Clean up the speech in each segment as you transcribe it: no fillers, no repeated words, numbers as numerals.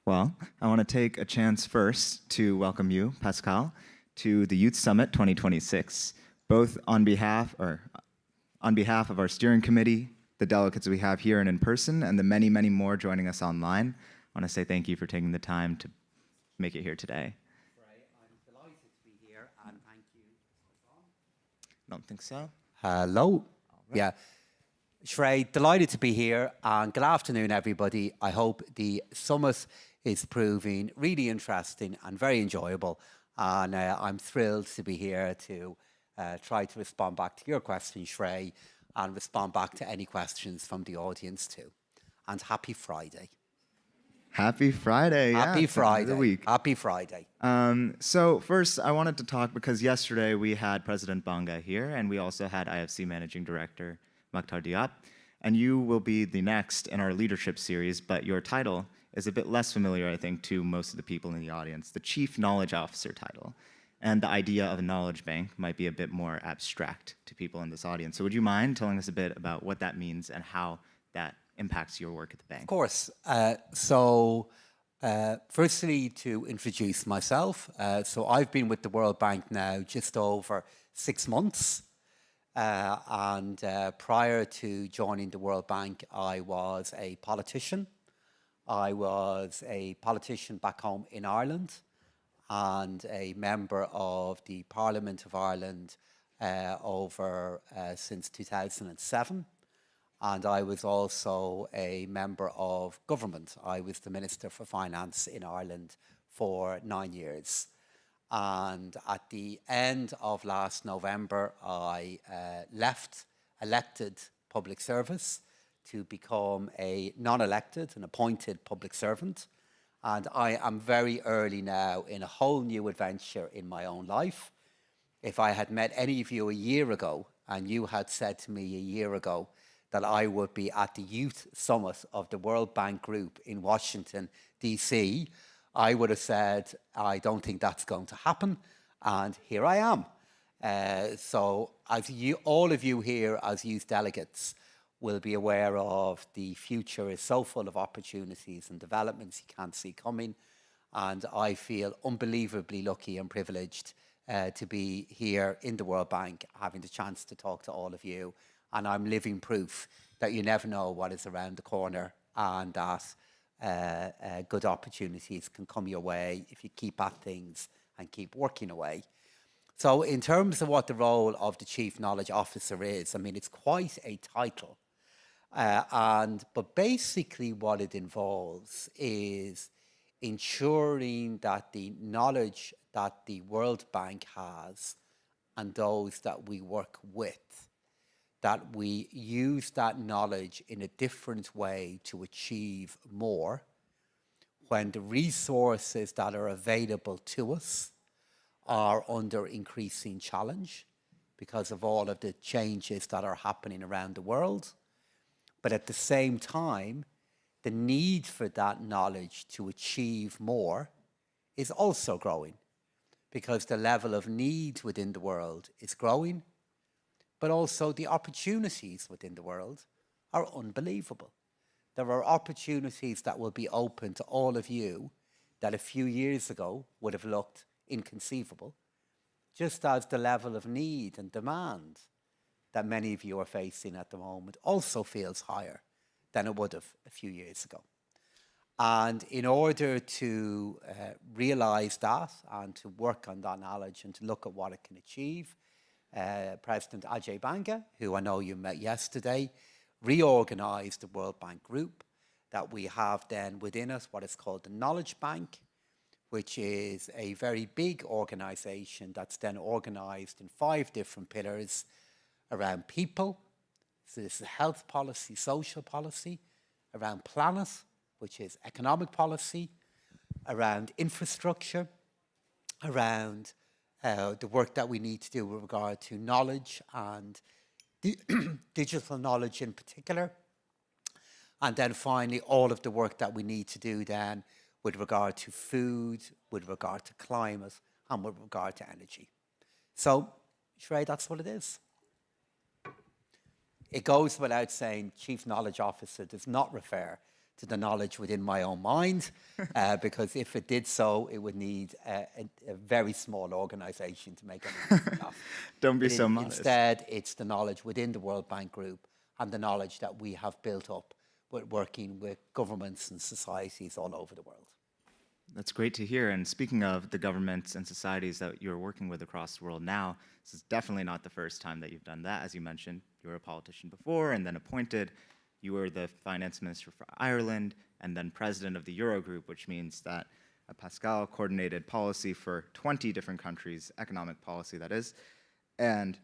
Well, I want to take a chance first to welcome you, Pascal, to the Youth Summit 2026, both on behalf of our steering committee, the delegates we have here and in person, and the many, many more joining us online. I want to say thank you for taking the time to make it here today. Right, I'm delighted to be here, and thank you. I don't think so. Hello. Right. Yeah. Shrey, delighted to be here, and good afternoon, everybody. I hope the summit is proving really interesting and very enjoyable, and I'm thrilled to be here to try to respond back to your questions, Shrey, and respond back to any questions from the audience too. And happy Friday. Happy Friday. Happy It's the end of the Friday. week. Happy Friday. So first, I wanted to talk because yesterday we had President Banga here, and we also had IFC Managing Director Makhtar Diop, and you will be the next in our leadership series, but your title is a bit less familiar, I think, to most of the people in the audience, the Chief Knowledge Officer title. And the idea of a knowledge bank might be a bit more abstract to people in this audience. So would you mind telling us a bit about what that means and how that impacts your work at the bank? Of course. Firstly, to introduce myself. So I've been with the World Bank now just over 6 months. And prior to joining the World Bank, I was a politician. I was a politician back home in Ireland and a member of the Parliament of Ireland since 2007. And I was also a member of government. I was the Minister for Finance in Ireland for 9 years. And at the end of last November, I left elected public service to become a non-elected and appointed public servant. And I am very early now in a whole new adventure in my own life. If I had met any of you a year ago, and you had said to me a year ago that I would be at the Youth Summit of the World Bank Group in Washington, D.C., I would have said, I don't think that's going to happen, and here I am. So as all of you here as youth delegates will be aware of, the future is so full of opportunities and developments you can't see coming, and I feel unbelievably lucky and privileged to be here in the World Bank, having the chance to talk to all of you, and I'm living proof that you never know what is around the corner, and that good opportunities can come your way if you keep at things and keep working away. So in terms of what the role of the Chief Knowledge Officer is, I mean, it's quite a title. But basically what it involves is ensuring that the knowledge that the World Bank has and those that we work with, that we use that knowledge in a different way to achieve more when the resources that are available to us are under increasing challenge because of all of the changes that are happening around the world. But at the same time, the need for that knowledge to achieve more is also growing because the level of need within the world is growing, but also the opportunities within the world are unbelievable. There are opportunities that will be open to all of you that a few years ago would have looked inconceivable, just as the level of need and demand that many of you are facing at the moment also feels higher than it would have a few years ago. And in order to realize that and to work on that knowledge and to look at what it can achieve, President Ajay Banga, who I know you met yesterday, reorganized the World Bank Group, that we have then within us what is called the Knowledge Bank, which is a very big organization that's then organized in 5 different pillars around people. So this is health policy, social policy, around planet, which is economic policy, around infrastructure, around the work that we need to do with regard to knowledge and digital knowledge in particular. And then finally, all of the work that we need to do then with regard to food, with regard to climate, and with regard to energy. So, Shrey, that's what it is. It goes without saying, Chief Knowledge Officer does not refer to the knowledge within my own mind, because if it did so, it would need a very small organization to make any use of that. Don't be so modest. Instead, it's the knowledge within the World Bank Group and the knowledge that we have built up with working with governments and societies all over the world. That's great to hear. And speaking of the governments and societies that you're working with across the world now, this is definitely not the first time that you've done that. As you mentioned, you were a politician before and then appointed. You were the finance minister for Ireland and then president of the Eurogroup, which means that Pascal coordinated policy for 20 different countries, economic policy that is. And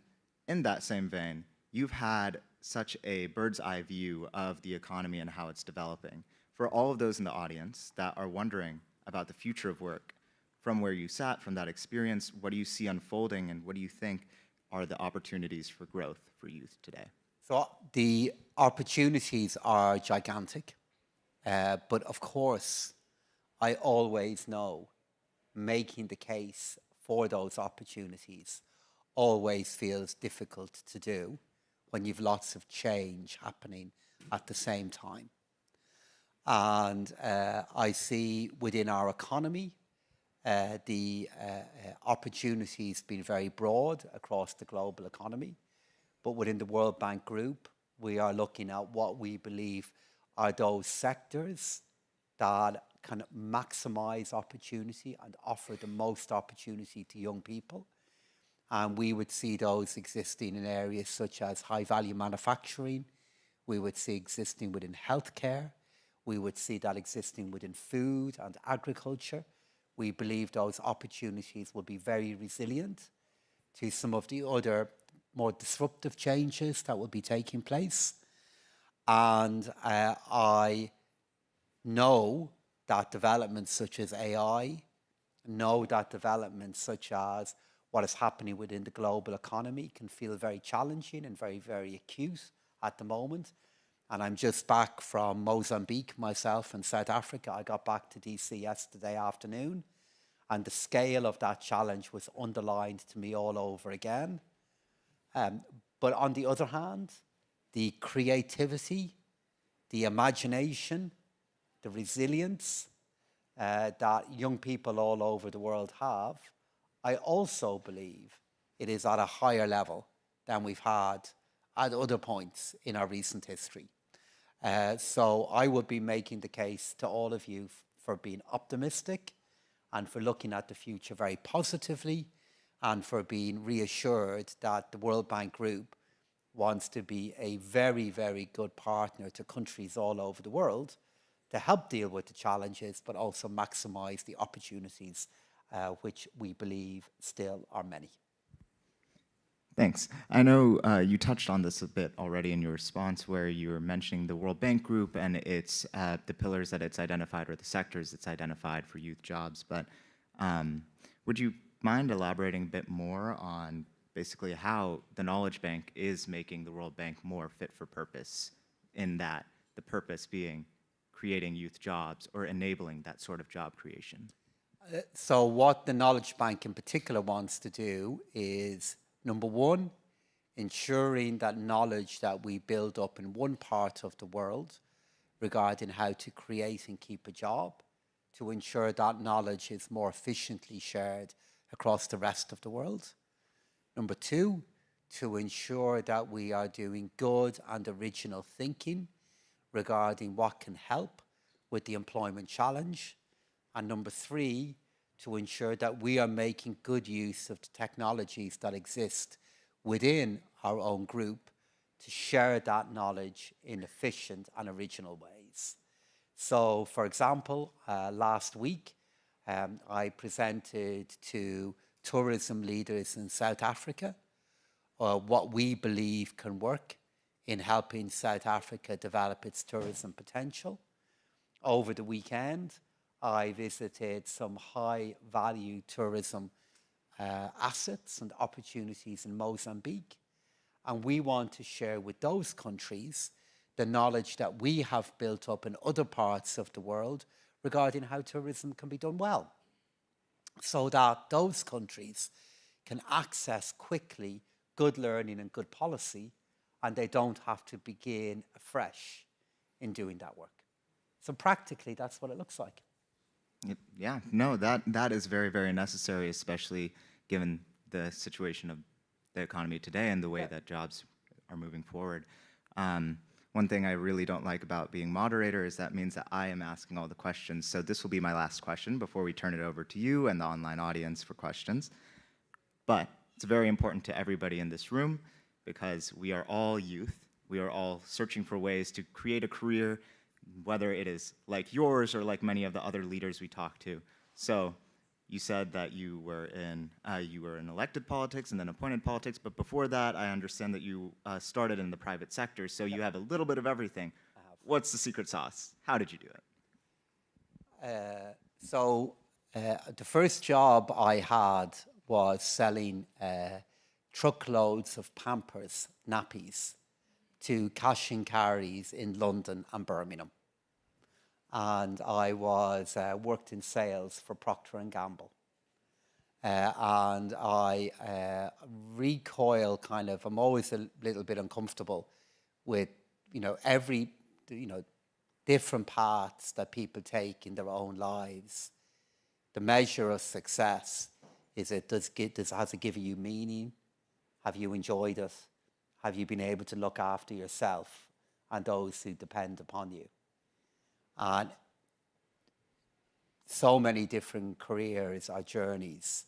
in that same vein, you've had such a bird's eye view of the economy and how it's developing. For all of those in the audience that are wondering about the future of work, from where you sat, from that experience, what do you see unfolding and what do you think are the opportunities for growth for youth today? So the opportunities are gigantic, but of course, I always know making the case for those opportunities always feels difficult to do when you've lots of change happening at the same time. And I see within our economy, the opportunities being very broad across the global economy. But within the World Bank Group, we are looking at what we believe are those sectors that can maximize opportunity and offer the most opportunity to young people. And we would see those existing in areas such as high-value manufacturing. We would see existing within healthcare. We would see that existing within food and agriculture. We believe those opportunities will be very resilient to some of the other more disruptive changes that will be taking place. And I know that developments such as AI, know that developments such as what is happening within the global economy can feel very challenging and very, very acute at the moment. And I'm just back from Mozambique myself and South Africa. I got back to DC yesterday afternoon, and the scale of that challenge was underlined to me all over again. But on the other hand, the creativity, the imagination, the resilience that young people all over the world have, I also believe it is at a higher level than we've had at other points in our recent history. So I would be making the case to all of you for being optimistic and for looking at the future very positively and for being reassured that the World Bank Group wants to be a very, very good partner to countries all over the world to help deal with the challenges, but also maximize the opportunities, which we believe still are many. Thanks. I know you touched on this a bit already in your response, where you were mentioning the World Bank Group and its the pillars that it's identified or the sectors it's identified for youth jobs. But would you mind elaborating a bit more on basically how the Knowledge Bank is making the World Bank more fit for purpose, in that the purpose being creating youth jobs or enabling that sort of job creation? So what the Knowledge Bank in particular wants to do is, number one, ensuring that knowledge that we build up in one part of the world regarding how to create and keep a job, to ensure that knowledge is more efficiently shared across the rest of the world. Number two, to ensure that we are doing good and original thinking regarding what can help with the employment challenge. And number three, to ensure that we are making good use of the technologies that exist within our own group to share that knowledge in efficient and original ways. So, for example, last week, I presented to tourism leaders in South Africa what we believe can work in helping South Africa develop its tourism potential. Over the weekend, I visited some high-value tourism assets and opportunities in Mozambique. And we want to share with those countries the knowledge that we have built up in other parts of the world regarding how tourism can be done well, so that those countries can access quickly good learning and good policy, and they don't have to begin afresh in doing that work. So practically, that's what it looks like. Yeah, no, that is very, very necessary, especially given the situation of the economy today and the way that jobs are moving forward. One thing I really don't like about being moderator is that means that I am asking all the questions. So this will be my last question before we turn it over to you and the online audience for questions. But it's very important to everybody in this room because we are all youth. We are all searching for ways to create a career, whether it is like yours or like many of the other leaders we talk to. So you said that you were in elected politics and then appointed politics, but before that, I understand that you started in the private sector, so you have a little bit of everything. What's the secret sauce? How did you do it? The first job I had was selling truckloads of Pampers nappies to cash and carries in London and Birmingham. And I was worked in sales for Procter and Gamble. And I recoil kind of, I'm always a little bit uncomfortable with, every, different paths that people take in their own lives. The measure of success is has it given you meaning? Have you enjoyed it? Have you been able to look after yourself and those who depend upon you? And so many different careers or journeys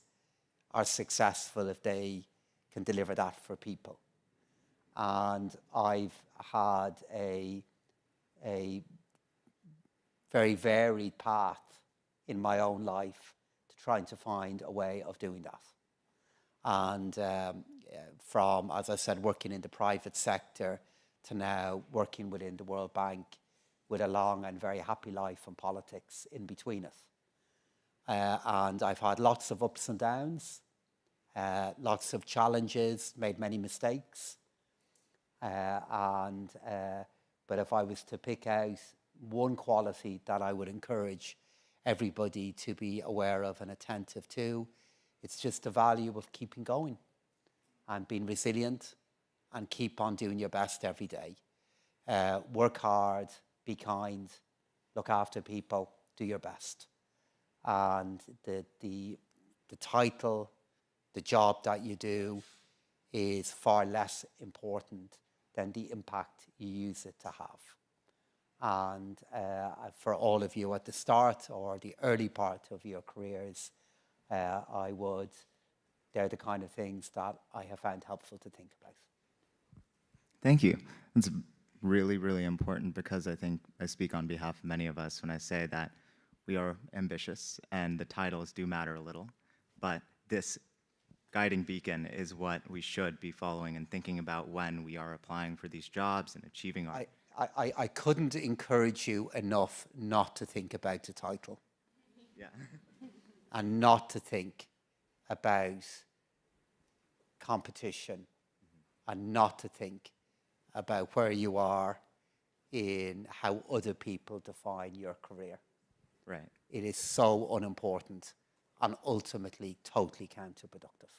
are successful if they can deliver that for people. And I've had a very varied path in my own life to trying to find a way of doing that. And from, as I said, working in the private sector to now working within the World Bank, with a long and very happy life in politics in between it. And I've had lots of ups and downs, lots of challenges, made many mistakes. But if I was to pick out one quality that I would encourage everybody to be aware of and attentive to, it's just the value of keeping going and being resilient and keep on doing your best every day. Work hard, be kind, look after people, do your best. And the title, the job that you do is far less important than the impact you use it to have. And for all of you at the start or the early part of your careers, they're the kind of things that I have found helpful to think about. Thank you. It's really, really important because I think I speak on behalf of many of us when I say that we are ambitious and the titles do matter a little, but this guiding beacon is what we should be following and thinking about when we are applying for these jobs and achieving our... I couldn't encourage you enough not to think about the title. Yeah. And not to think about competition and not to think about where you are in how other people define your career. Right. It is so unimportant and ultimately totally counterproductive.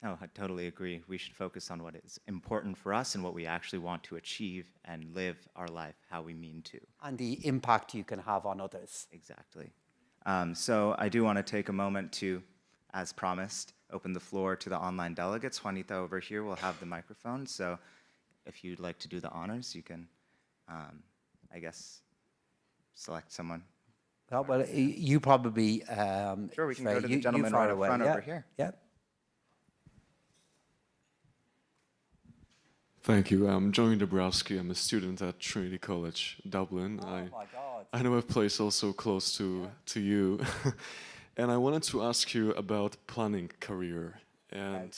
No, I totally agree. We should focus on what is important for us and what we actually want to achieve and live our life how we mean to. And the impact you can have on others. Exactly. So I do want to take a moment to, as promised, open the floor to the online delegates. Juanita over here will have the microphone. So if you'd like to do the honors, you can, I guess, select someone. Well, you probably... Sure, we can go to the gentleman right up front over here. Yeah. Thank you. I'm Joey Dabrowski. I'm a student at Trinity College, Dublin. Oh, my God. I know a place also close to you. And I wanted to ask you about planning career and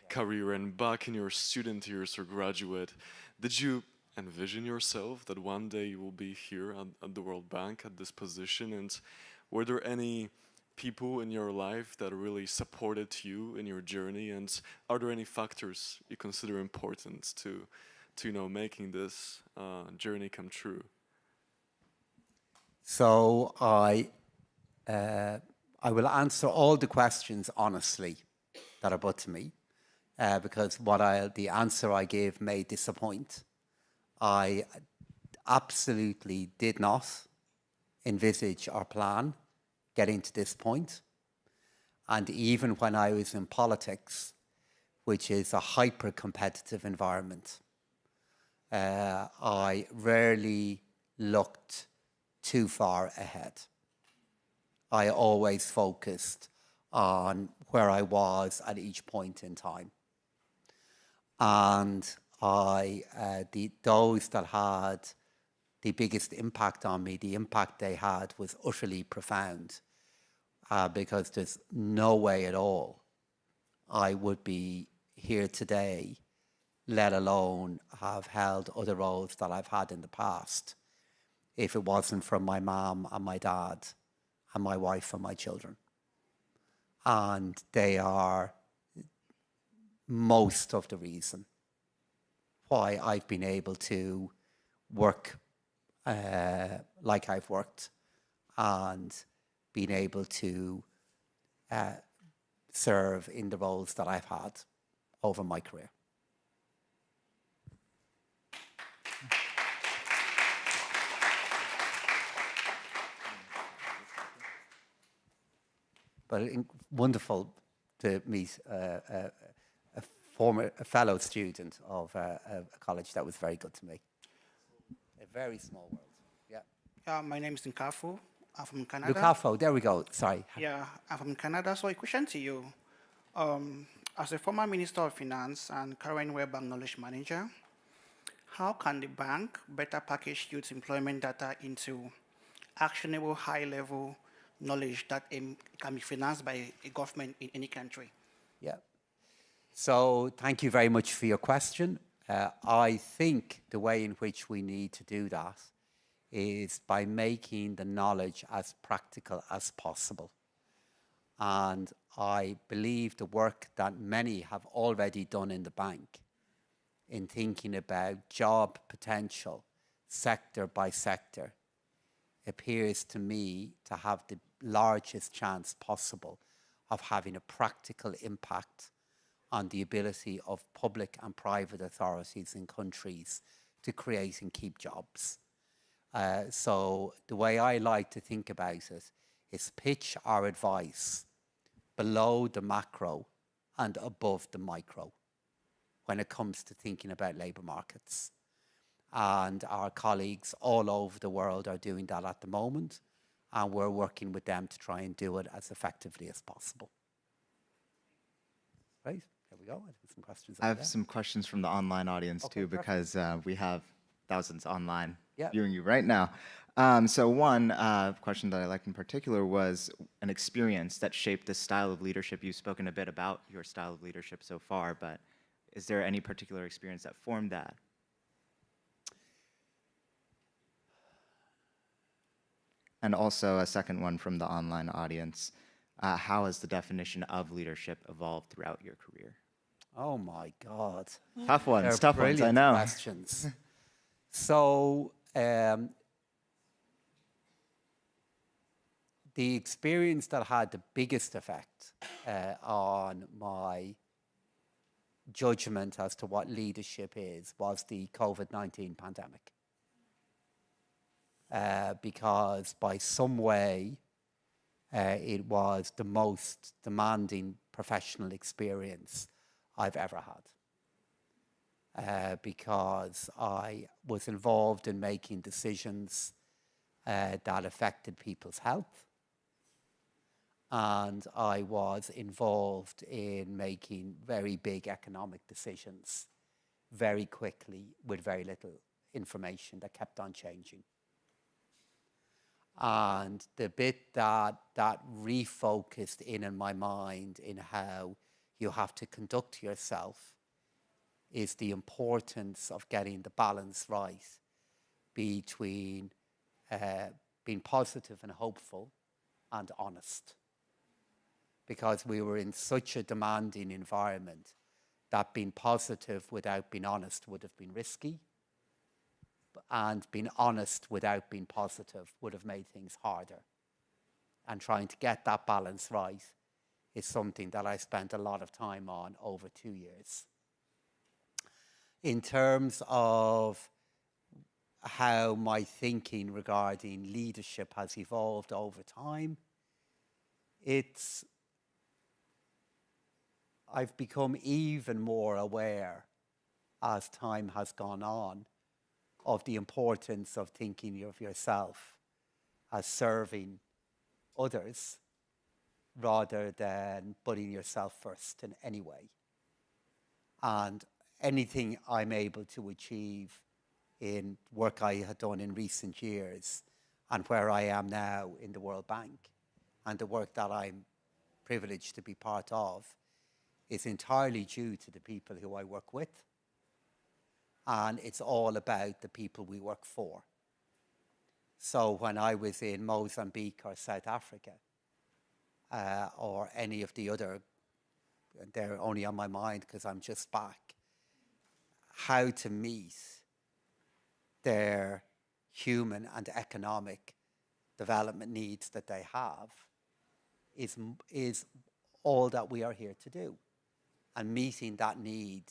career. And back in your student years or graduate, did you envision yourself that one day you will be here at the World Bank at this position? And were there any people in your life that really supported you in your journey? And are there any factors you consider important to making this journey come true? So I will answer all the questions honestly that are put to me, because the answer I gave may disappoint. I absolutely did not envisage or plan getting to this point. And even when I was in politics, which is a hyper-competitive environment, I rarely looked too far ahead. I always focused on where I was at each point in time. And those that had the biggest impact on me, the impact they had was utterly profound, because there's no way at all I would be here today, let alone have held other roles that I've had in the past, if it wasn't for my mom and my dad and my wife and my children. And they are most of the reason why I've been able to work like I've worked and been able to serve in the roles that I've had over my career. But wonderful to meet a fellow student of a college that was very good to me. A very small world. Yeah. My name is Nkafo. I'm from Canada. Lukafo, there we go. Sorry. Yeah, I'm from Canada. So a question to you. As a former Minister of Finance and current World Bank Knowledge Manager, how can the bank better package youth employment data into actionable high-level knowledge that can be financed by a government in any country? Yeah. So thank you very much for your question. I think the way in which we need to do that is by making the knowledge as practical as possible. And I believe the work that many have already done in the bank in thinking about job potential, sector by sector, appears to me to have the largest chance possible of having a practical impact on the ability of public and private authorities in countries to create and keep jobs. So the way I like to think about it is pitch our advice below the macro and above the micro when it comes to thinking about labour markets. And our colleagues all over the world are doing that at the moment, and we're working with them to try and do it as effectively as possible. Right, there we go. I have some questions. I have some questions from the online audience too, because we have thousands online viewing you right now. So one question that I liked in particular was an experience that shaped this style of leadership. You've spoken a bit about your style of leadership so far, but is there any particular experience that formed that? And also a second one from the online audience. How has the definition of leadership evolved throughout your career? Oh my God. Tough ones, They're tough ones, I know. Questions. So the experience that had the biggest effect on my judgment as to what leadership is was the COVID-19 pandemic. Because by some way, it was the most demanding professional experience I've ever had. Because I was involved in making decisions that affected people's health. And I was involved in making very big economic decisions very quickly with very little information that kept on changing. And the bit that refocused in my mind in how you have to conduct yourself is the importance of getting the balance right between being positive and hopeful and honest. Because we were in such a demanding environment that being positive without being honest would have been risky, and being honest without being positive would have made things harder. And trying to get that balance right is something that I spent a lot of time on over 2 years. In terms of how my thinking regarding leadership has evolved over time. I've become even more aware as time has gone on of the importance of thinking of yourself as serving others rather than putting yourself first in any way. And anything I'm able to achieve in work I had done in recent years and where I am now in the World Bank and the work that I'm privileged to be part of is entirely due to the people who I work with. And it's all about the people we work for. So when I was in Mozambique or South Africa, or any of the other, they're only on my mind because I'm just back, how to meet their human and economic development needs that they have is all that we are here to do. And meeting that need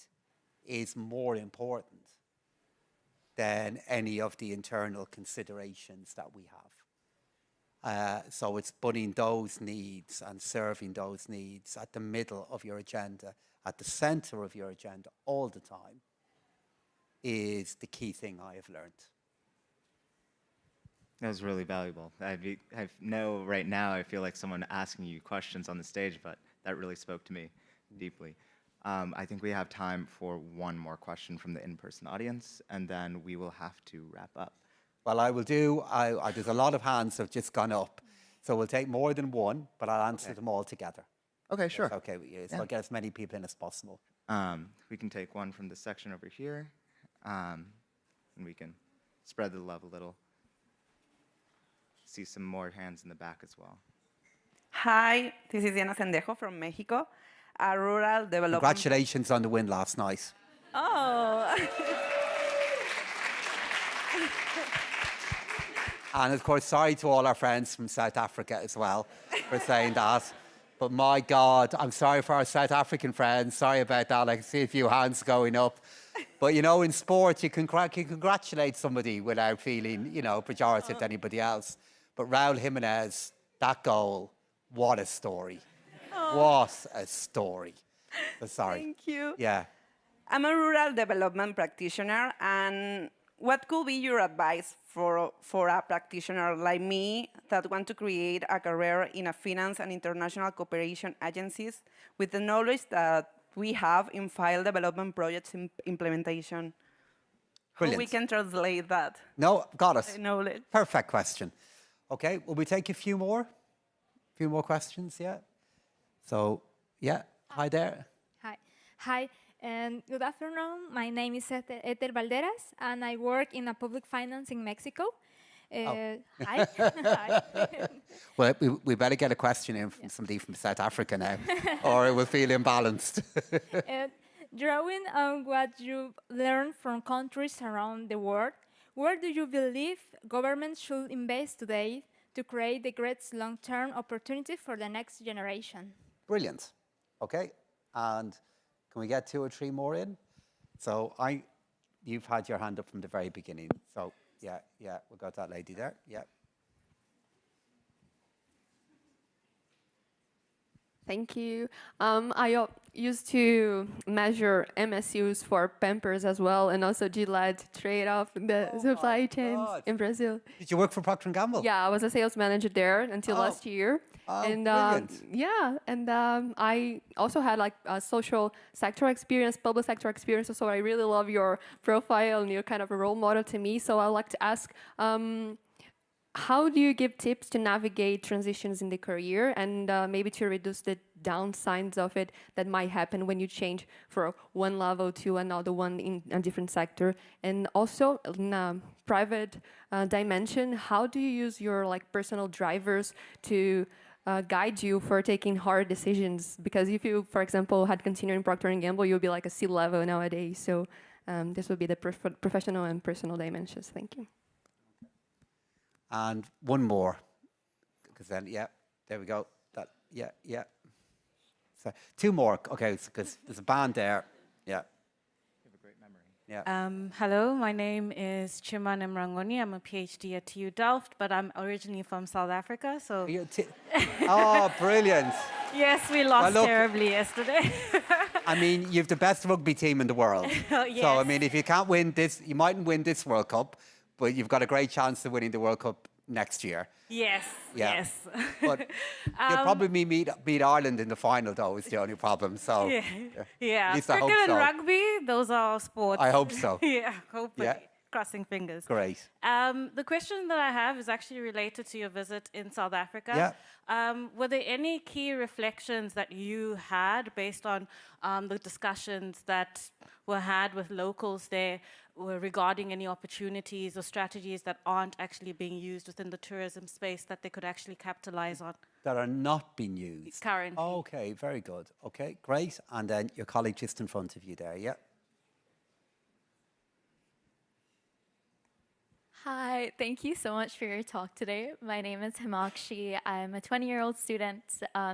is more important than any of the internal considerations that we have. So it's putting those needs and serving those needs at the middle of your agenda, at the center of your agenda all the time, is the key thing I have learned. That was really valuable. I know right now I feel like someone asking you questions on the stage, but that really spoke to me deeply. I think we have time for one more question from the in-person audience, and then we will have to wrap up. Well, I will do. There's a lot of hands have just gone up, so we'll take more than one, but I'll answer them all together. Okay, sure. That's okay with you. So I'll get as many people in as possible. We can take one from the section over here, and we can spread the love a little. See some more hands in the back as well. Hi, this is Diana Sendejo from Mexico, a rural development. Congratulations on the win last night. Oh. And of course, sorry to all our friends from South Africa as well for saying that. But my God, I'm sorry for our South African friends. Sorry about that. I can see a few hands going up. But you know, in sport, you can congratulate somebody without feeling, pejorative to anybody else. But Raul Jimenez, that goal, what a story. What a story. So sorry. Thank you. Yeah. I'm a rural development practitioner, and what could be your advice for a practitioner like me that want to create a career in a finance and international cooperation agencies with the knowledge that we have in file development projects implementation? Brilliant. How we can translate that? No, got it. Knowledge. Perfect question. Okay, will we take a few more? A few more questions, yeah? So, yeah, hi there. Hi, and good afternoon. My name is Ether Valderas, and I work in a public finance in Mexico. Hi. Hi. Well, we better get a question in from somebody from South Africa now, or it will feel imbalanced. Drawing on what you've learned from countries around the world, where do you believe governments should invest today to create the greatest long-term opportunity for the next generation? Brilliant. Okay, and can we get 2 or 3 more in? So you've had your hand up from the very beginning. So yeah, we've got that lady there. Yeah. Thank you. I used to measure MSUs for Pampers as well, and also Gillette trade off the supply chains in Brazil. Did you work for Procter & Gamble? Yeah, I was a sales manager there until last year. And brilliant. Yeah, and I also had like a social sector experience, public sector experience. So I really love your profile, and you're kind of a role model to me. So I'd like to ask, how do you give tips to navigate transitions in the career, and maybe to reduce the downsides of it that might happen when you change from one level to another one in a different sector? And also in a private dimension, how do you use your personal drivers to guide you for taking hard decisions? Because if you, for example, had continued in Procter & Gamble, you'd be like a C-level nowadays. So this would be the professional and personal dimensions. Thank you. And one more, because then, yeah, there we go. Yeah. So 2 more, okay, because there's a band there. Yeah. You have a great memory. Yeah. Hello, my name is Chiman Mrangoni. I'm a PhD at TU Delft, but I'm originally from South Africa. So Oh, brilliant. yes, we lost look- terribly yesterday. I mean, you've the best rugby team in the world. Oh, yes. So, I mean, if you can't win this, you mightn't win this World Cup, but you've got a great chance of winning the World Cup next year. Yes, Yeah. yes. But you'll probably beat Ireland in the final, though, is the only problem. So, Yeah, yeah. At least I Cricket hope and so. rugby, those are sports. I hope so. Yeah, hopefully. Yeah. Crossing fingers. Great. The question that I have is actually related to your visit in South Africa. Yeah. Were there any key reflections that you had based on the discussions that were had with locals there regarding any opportunities or strategies that aren't actually being used within the tourism space that they could actually capitalize on That are not being used. currently? Okay, very good. Okay, great. And then your colleague just in front of you there, yeah. Hi, thank you so much for your talk today. My name is Himakshi. I'm a 20-year-old student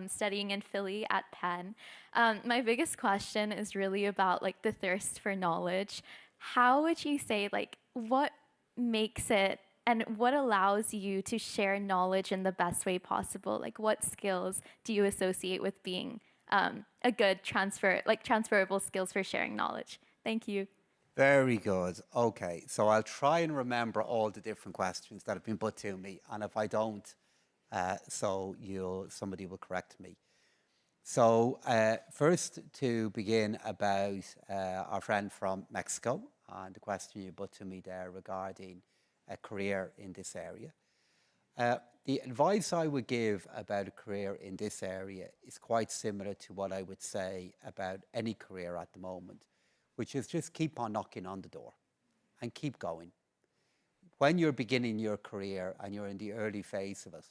studying in Philly at Penn. My biggest question is really about like the thirst for knowledge. How would you say, like, what makes it and what allows you to share knowledge in the best way possible? Like, what skills do you associate with being a good transferable skills for sharing knowledge? Thank you. Very good. Okay, so I'll try and remember all the different questions that have been put to me, and if I don't, somebody will correct me. So first, to begin about our friend from Mexico and the question you put to me there regarding a career in this area. The advice I would give about a career in this area is quite similar to what I would say about any career at the moment, which is just keep on knocking on the door and keep going. When you're beginning your career and you're in the early phase of it,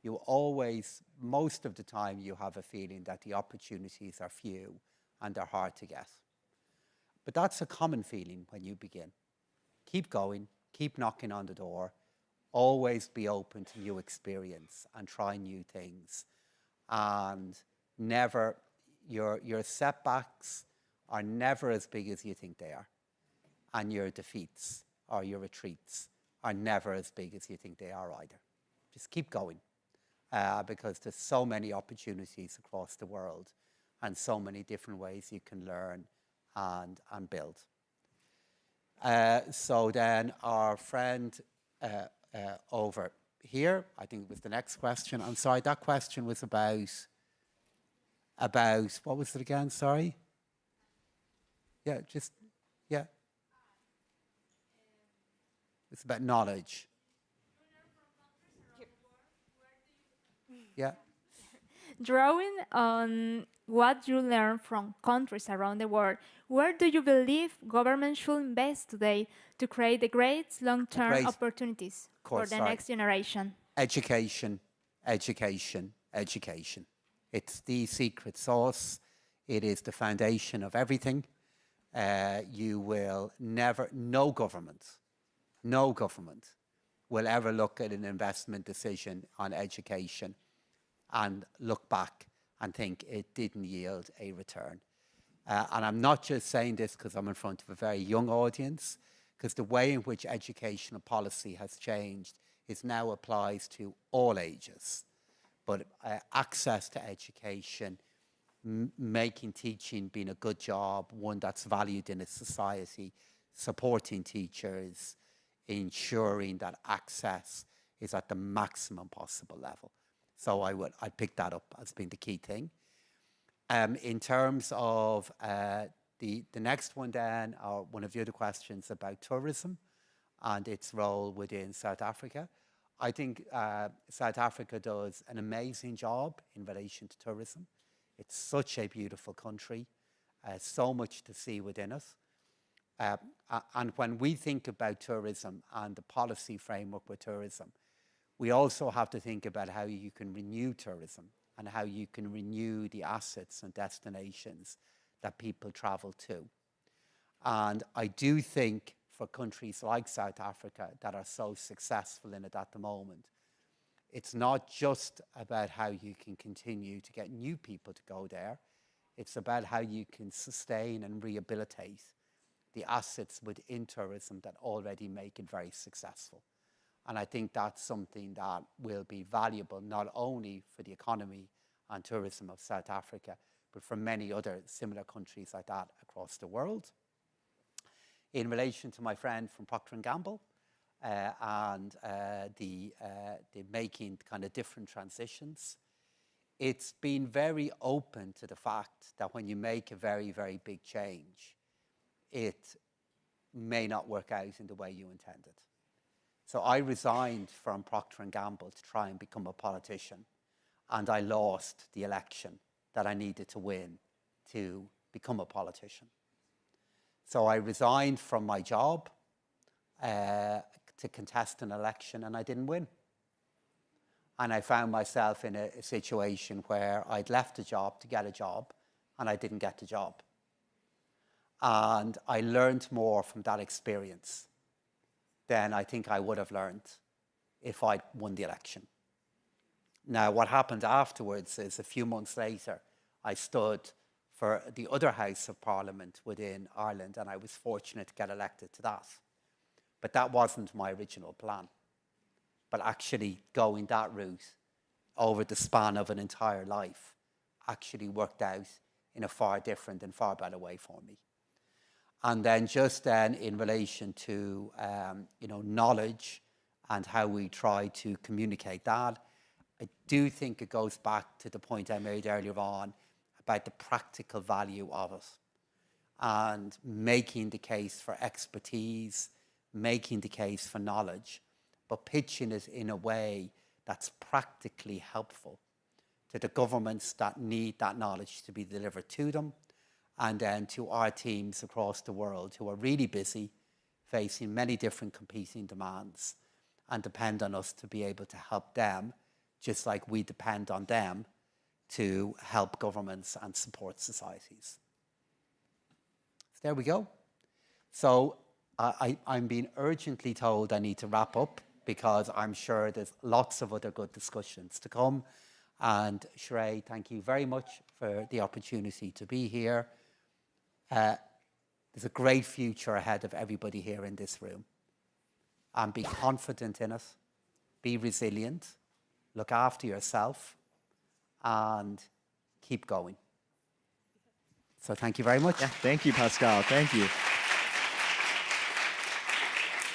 you always, most of the time, you have a feeling that the opportunities are few and they're hard to get. But that's a common feeling when you begin. Keep going, keep knocking on the door, always be open to new experience and try new things. And never, your setbacks are never as big as you think they are. And your defeats or your retreats are never as big as you think they are either. Just keep going because there's so many opportunities across the world and so many different ways you can learn and build. So then our friend over here, I think it was the next question. I'm sorry, that question was about what was it again? Sorry. Yeah, yeah. It's about knowledge. Yeah. Drawing on what you learn from countries around the world, where do you believe government should invest today to create the great long-term opportunities for the next generation? Education, education, education. It's the secret sauce. It is the foundation of everything. You will never, no government will ever look at an investment decision on education and look back and think it didn't yield a return. And I'm not just saying this because I'm in front of a very young audience, because the way in which educational policy has changed is now applies to all ages. But access to education, making teaching being a good job, one that's valued in a society, supporting teachers, ensuring that access is at the maximum possible level. So I'd pick that up as being the key thing. In terms of the next one then, or one of the other questions about tourism and its role within South Africa. I think South Africa does an amazing job in relation to tourism. It's such a beautiful country, so much to see within it. And when we think about tourism and the policy framework with tourism, we also have to think about how you can renew tourism and how you can renew the assets and destinations that people travel to. And I do think for countries like South Africa that are so successful in it at the moment, it's not just about how you can continue to get new people to go there. It's about how you can sustain and rehabilitate the assets within tourism that already make it very successful. And I think that's something that will be valuable not only for the economy and tourism of South Africa, but for many other similar countries like that across the world. In relation to my friend from Procter & Gamble and the making kind of different transitions, it's been very open to the fact that when you make a very, very big change, it may not work out in the way you intended. So I resigned from Procter & Gamble to try and become a politician, and I lost the election that I needed to win to become a politician. So I resigned from my job to contest an election, and I didn't win. And I found myself in a situation where I'd left a job to get a job, and I didn't get the job. And I learned more from that experience than I think I would have learned if I'd won the election. Now, what happened afterwards is a few months later, I stood for the other House of Parliament within Ireland, and I was fortunate to get elected to that. But that wasn't my original plan. But actually going that route over the span of an entire life actually worked out in a far different and far better way for me. And then just then in relation to knowledge and how we try to communicate that, I do think it goes back to the point I made earlier on about the practical value of it and making the case for expertise, making the case for knowledge, but pitching it in a way that's practically helpful to the governments that need that knowledge to be delivered to them, and then to our teams across the world who are really busy, facing many different competing demands, and depend on us to be able to help them, just like we depend on them to help governments and support societies. So there we go. So I'm being urgently told I need to wrap up, because I'm sure there's lots of other good discussions to come. And Sheree, thank you very much for the opportunity to be here. There's a great future ahead of everybody here in this room. And be confident in it, be resilient, look after yourself, and keep going. So thank you very much. Yeah, thank you, Paschal. Thank you.